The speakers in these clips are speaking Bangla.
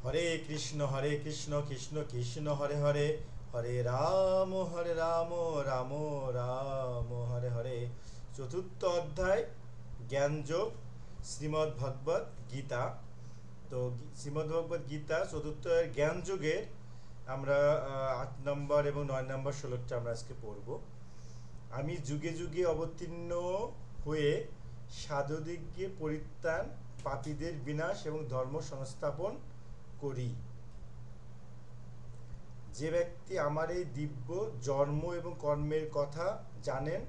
হরে কৃষ্ণ কৃষ্ণ কৃষ্ণ হরে হরে, রাম রাম রাম হরে হরে। চতুর্থ অধ্যায় জ্ঞানযোগ, শ্রীমদ্ ভগবত গীতা। তো শ্রীমদ্ ভগবত গীতা চতুর্থ জ্ঞানযোগের আমরা ৮ নম্বর এবং ৯ নম্বর শ্লোকটা আমরা আজকে পড়ব। আমি যুগে যুগে অবতীর্ণ হয়ে সাধুদিগকে পরিত্রাণ, পাপীদের বিনাশ এবং ধর্ম সংস্থাপন করি। যে ব্যক্তি আমার এই দিব্য জন্ম এবং কর্মের কথা জানেন,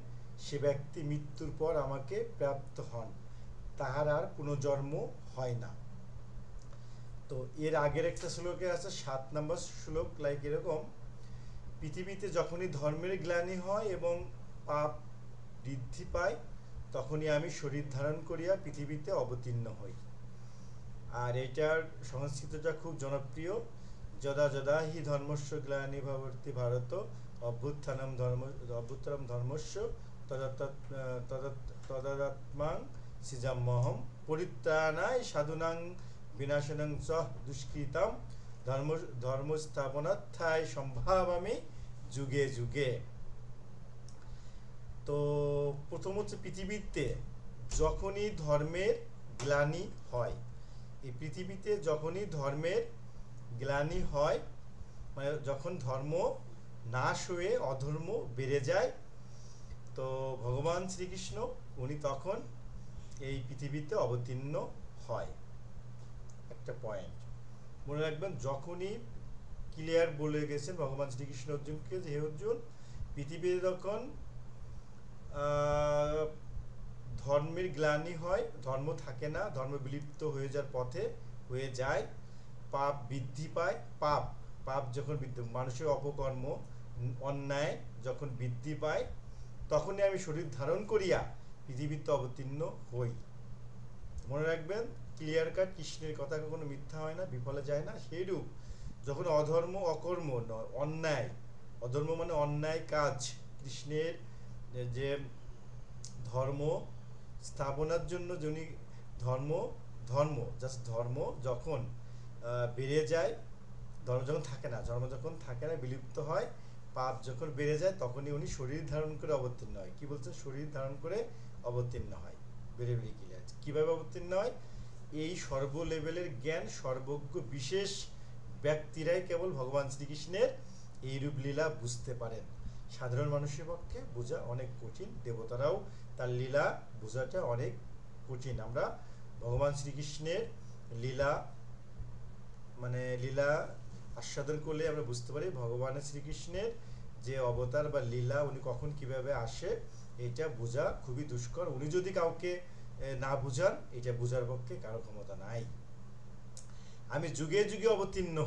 সে ব্যক্তি মৃত্যুর পর আমাকে প্রাপ্ত হন, তাহার আর পুনর্জন্ম হয় না। তো এর আগের একটা শ্লোকে আছে ৭ নম্বর শ্লোক, লাইক এরকম: পৃথিবীতে যখনই ধর্মের গ্লানি হয় এবং পাপ বৃদ্ধি পায়, তখনই আমি শরীর ধারণ করিয়া পৃথিবীতে অবতীর্ণ হই। আর এটার সংস্কৃতটা খুব জনপ্রিয়: যদা যদা হি ধর্মস্য গ্লানি ভবতি ভারত অভ্যুত্থানম ধর্মস্য তদাত্মাং সৃজাম্যহম পরিত্রাণায় সাধুনাং বিনাশনং চ দুষ্কৃতম ধর্মস্থাপনার্থায় সম্ভাবামি যুগে যুগে। তো প্রথম হচ্ছে, পৃথিবীতে যখনই ধর্মের গ্লানি হয়, এই পৃথিবীতে যখনই ধর্মের গ্লানি হয়, মানে যখন ধর্ম নাশ হয়ে অধর্ম বেড়ে যায়, তো ভগবান শ্রীকৃষ্ণ উনি তখন এই পৃথিবীতে অবতীর্ণ হয়। একটা পয়েন্ট মনে রাখবেন, যখনই ক্লিয়ার বলে গেছেন ভগবান শ্রীকৃষ্ণ অর্জুনকে যে, হে অর্জুন, পৃথিবীতে যখন ধর্মের গ্লানি হয়, ধর্ম থাকে না, ধর্ম বিলুপ্ত হয়ে যাওয়ার পথে হয়ে যায়, পাপ বৃদ্ধি পায়, পাপ যখন মানুষের অপকর্ম অন্যায় যখন বৃদ্ধি পায়, তখনই আমি শরীর ধারণ করিয়া পৃথিবীতে অবতীর্ণ হই। মনে রাখবেন, ক্লিয়ার কাট, কৃষ্ণের কথা কখনো মিথ্যা হয় না, বিফলে যায় না। সেইরূপ যখন অধর্ম অকর্ম অন্যায়, অধর্ম মানে অন্যায় কাজ, কৃষ্ণের যে ধর্ম স্থাপনার জন্য যিনি ধর্ম জাস্ট ধর্ম যখন বেড়ে যায়, ধর্ম যখন থাকে না, বিলুপ্ত হয়, পাপ যখন বেড়ে যায়, তখনই উনি শরীর ধারণ করে অবতীর্ণ হয়। কি বলছেন? শরীর ধারণ করে অবতীর্ণ হয়। বেড়ে ক্লিয়ার। কীভাবে অবতীর্ণ হয়? এই সর্ব লেভেলের জ্ঞান সর্বজ্ঞ বিশেষ ব্যক্তিরাই কেবল ভগবান শ্রীকৃষ্ণের এইরূপ লীলা বুঝতে পারেন। সাধারণ মানুষের পক্ষে বোঝা অনেক কঠিন, দেবতারাও তার লীলা বোঝাটা অনেক কঠিন। আমরা ভগবান শ্রীকৃষ্ণের লীলা আস্বাদন করলে আমরা বুঝতে পারি ভগবান শ্রীকৃষ্ণের যে অবতার বা লীলা, উনি কখন কিভাবে আসে, এটা বোঝা খুবই দুষ্কর। উনি যদি কাউকে না বুঝান, এটা বোঝার পক্ষে কারো ক্ষমতা নাই। আমি যুগে যুগে অবতীর্ণ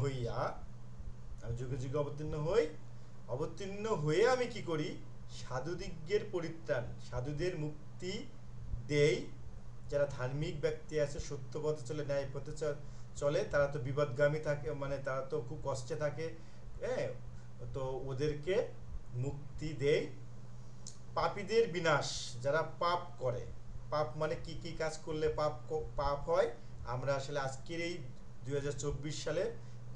হয়ে আমি কি করি? সাধুদিগের পরিত্রাণ, সাধুদের মুক্তি দেই। যারা ধার্মিক ব্যক্তি আছে, সত্য পথে চলে, ন্যায় পথে চলে, তারা তো বিপদগামী থাকে, মানে তারা তো খুব কষ্টে থাকে, তো ওদেরকে মুক্তি দেই। পাপীদের বিনাশ, যারা পাপ করে, পাপ মানে কি কি কাজ করলে পাপ হয়, আমরা আসলে আজকের এই 2024 সালে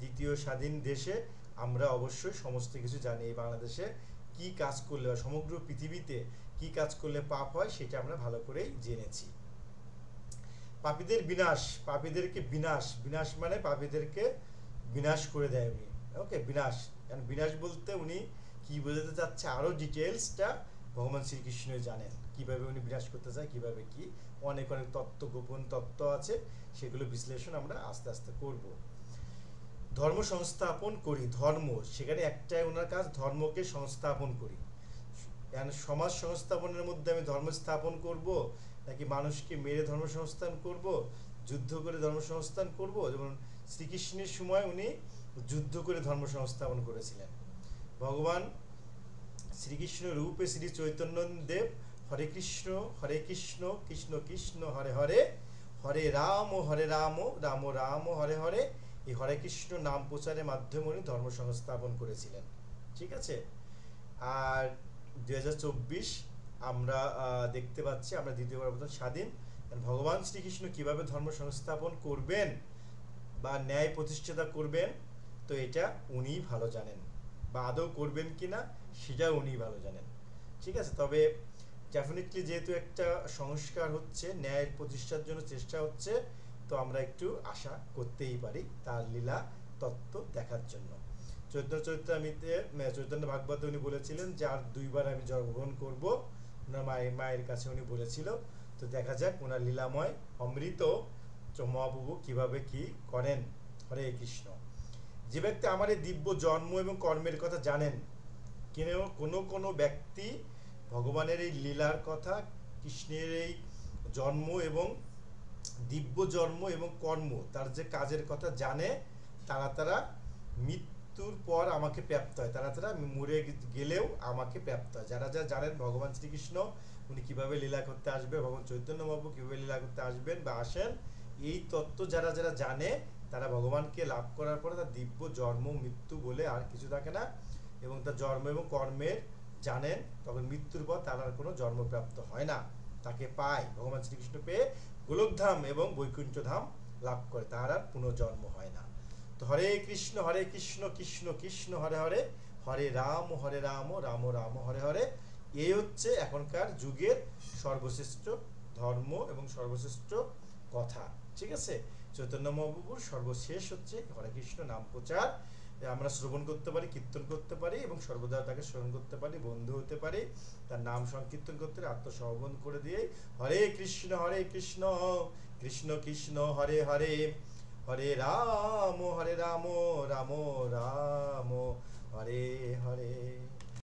দ্বিতীয় স্বাধীন দেশে আমরা অবশ্যই সমস্ত কিছু জানি। এই বাংলাদেশে কি কাজ করলে বা সমগ্র পৃথিবীতে কি কাজ করলে পাপ হয়, সেটা আমরা ভালো করেই জেনেছি। পাপীদের বিনাশ, পাপীদেরকে বিনাশ মানে পাপীদেরকে বিনাশ করে দেয় উনি। ওকে, বিনাশ বলতে উনি কি বোঝাতে চাচ্ছে, আরো ডিটেলসটা ভগবান শ্রীকৃষ্ণই জানেন, কিভাবে উনি বিনাশ করতে চায়, কিভাবে কি, অনেক তত্ত্ব, গোপন তত্ত্ব আছে, সেগুলো বিশ্লেষণ আমরা আস্তে আস্তে করব। ধর্ম সংস্থাপন করি, ধর্ম, সেখানে একটাই ওনার কাজ, ধর্মকে সংস্থাপন করি। সমাজ সংস্থাপনের মধ্যে আমি ধর্ম স্থাপন করব, নাকি মানুষকে মেরে ধর্ম সংস্থান করব, যুদ্ধ করে ধর্ম সংস্থান করব? যেমন শ্রীকৃষ্ণের সময় উনি যুদ্ধ করে ধর্ম সংস্থাপন করেছিলেন। ভগবান শ্রীকৃষ্ণ রূপে শ্রী চৈতন্য দেব হরে কৃষ্ণ কৃষ্ণ কৃষ্ণ হরে হরে, হরে রাম রাম রাম হরে হরে, এই হরে কৃষ্ণ নাম প্রচারের মাধ্যমে উনি ধর্ম সংস্থাপন করেছিলেন। ঠিক আছে। আর 2024 আমরা দেখতে পাচ্ছি আমরা দ্বিতীয়বার স্বাধীন। ভগবান শ্রীকৃষ্ণ কিভাবে ধর্ম সংস্থাপন করবেন, বা ন্যায় প্রতিষ্ঠাতা করবেন, তো এটা উনি ভালো জানেন, বা আদৌ করবেন কিনা সেটা উনি ভালো জানেন। ঠিক আছে, তবে ডেফিনেটলি যেহেতু একটা সংস্কার হচ্ছে, ন্যায়ের প্রতিষ্ঠার জন্য চেষ্টা হচ্ছে, তো আমরা একটু আশা করতেই পারি তার লীলা তত্ত্ব দেখার জন্য। চৈতন্য চরিতামৃতে চৈতন্য ভাগবতে উনি বলেছিলেন যে আর 2বার আমি জন্মগ্রহণ করব, ওনার মায়ের কাছে উনি বলেছিল। তো দেখা যাক ওনার লীলাময় অমৃত মহাপ্রভু কিভাবে কি করেন। হরে কৃষ্ণ। যে ব্যক্তি আমার এই দিব্য জন্ম এবং কর্মের কথা জানেন, কোনো ব্যক্তি ভগবানের এই লীলার কথা, কৃষ্ণের এই জন্ম এবং দিব্য জন্ম এবং কর্ম, তার যে কাজের কথা জানে, তারা মৃত্যুর পর আমাকে প্রাপ্ত হয়, তারা মরে গেলেও আমাকে প্রাপ্ত হয়। যারা জানেন ভগবান শ্রীকৃষ্ণ উনি কিভাবে লীলা করতে আসবে, ভগবান চৈতন্য মহাপ্রভু কিভাবে লীলা করতে আসবেন বা আসেন, এই তত্ত্ব যারা জানে, তারা ভগবানকে লাভ করার পরে তার দিব্য জন্ম মৃত্যু বলে আর কিছু থাকে না, এবং তার জন্ম এবং কর্মের জানেন, তখন মৃত্যুর পর তার আর কোনো জন্মপ্রাপ্ত হয় না, তাকে পায় ভগবান শ্রীকৃষ্ণ পেয়ে গোলকধাম এবং বৈকুণ্ঠ ধাম লাভ করে, তার আর পুনর্জন্ম হয় না। তো হরে কৃষ্ণ কৃষ্ণ কৃষ্ণ হরে হরে, হরে রাম রাম রাম হরে হরে। এই হচ্ছে এখনকার যুগের সর্বশ্রেষ্ঠ ধর্ম এবং সর্বশ্রেষ্ঠ কথা। ঠিক আছে, চৈতন্য মহাপ্রভুর সর্বশেষ হচ্ছে হরে কৃষ্ণ নাম প্রচার। আমরা শ্রবণ করতে পারি, কীর্তন করতে পারি এবং সর্বদা তাকে স্মরণ করতে পারি, বন্ধু হতে পারি, তার নাম সংকীর্তন করতে আত্মসমর্পণ করে দিয়ে হরে কৃষ্ণ কৃষ্ণ কৃষ্ণ হরে হরে, হরে রাম রাম রাম হরে হরে।